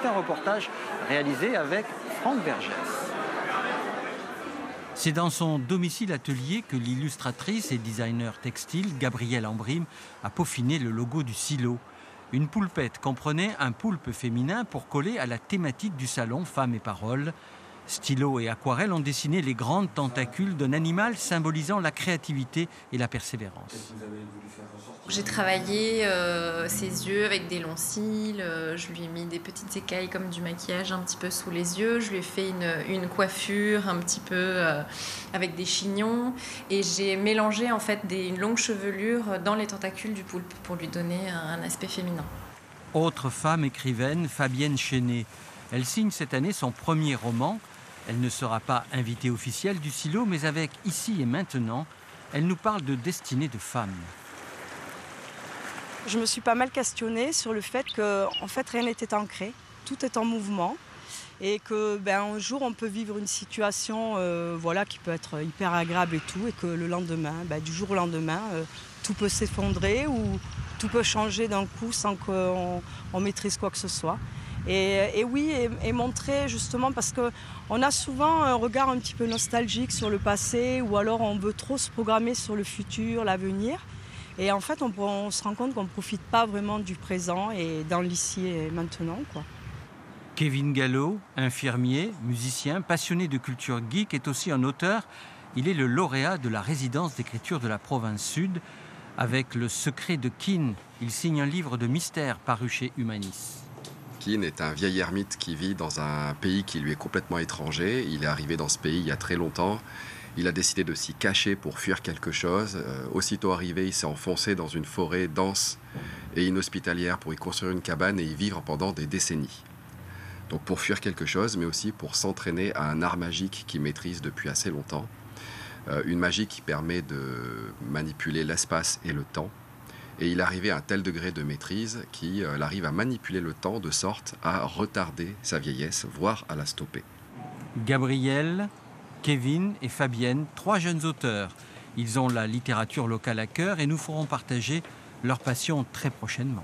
C'est un reportage réalisé avec Franck Vergès. C'est dans son domicile-atelier que l'illustratrice et designer textile Gabrielle Ambrim a peaufiné le logo du silo. Une poulpette comprenait un poulpe féminin pour coller à la thématique du salon Femmes et Paroles. Stylo et aquarelle ont dessiné les grandes tentacules d'un animal symbolisant la créativité et la persévérance. J'ai travaillé ses yeux avec des longs cils, je lui ai mis des petites écailles comme du maquillage un petit peu sous les yeux, je lui ai fait une coiffure un petit peu avec des chignons et j'ai mélangé en fait une longue chevelure dans les tentacules du poulpe pour lui donner un aspect féminin. Autre femme écrivaine, Fabienne Chénet. Elle signe cette année son premier roman. Elle ne sera pas invitée officielle du silo, mais avec Ici et Maintenant, elle nous parle de destinée de femme. Je me suis pas mal questionnée sur le fait que en fait, rien n'était ancré, tout est en mouvement et que un jour on peut vivre une situation qui peut être hyper agréable et tout, et que le lendemain, du jour au lendemain, tout peut s'effondrer ou tout peut changer d'un coup sans qu'on maîtrise quoi que ce soit. Et montrer justement parce qu'on a souvent un regard un petit peu nostalgique sur le passé ou alors on veut trop se programmer sur le futur, l'avenir. Et en fait, on se rend compte qu'on ne profite pas vraiment du présent et dans l'ici et maintenant, quoi. Kevin Gallo, infirmier, musicien, passionné de culture geek, est aussi un auteur. Il est le lauréat de la résidence d'écriture de la province Sud. Avec Le secret de Keane, il signe un livre de mystère paru chez Humanis. Keane est un vieil ermite qui vit dans un pays qui lui est complètement étranger. Il est arrivé dans ce pays il y a très longtemps. Il a décidé de s'y cacher pour fuir quelque chose. Aussitôt arrivé, il s'est enfoncé dans une forêt dense et inhospitalière pour y construire une cabane et y vivre pendant des décennies. Donc pour fuir quelque chose, mais aussi pour s'entraîner à un art magique qu'il maîtrise depuis assez longtemps. Une magie qui permet de manipuler l'espace et le temps. Et il arrivait à un tel degré de maîtrise qu'il arrive à manipuler le temps de sorte à retarder sa vieillesse, voire à la stopper. Gabrielle, Kevin et Fabienne, 3 jeunes auteurs. Ils ont la littérature locale à cœur et nous ferons partager leur passion très prochainement.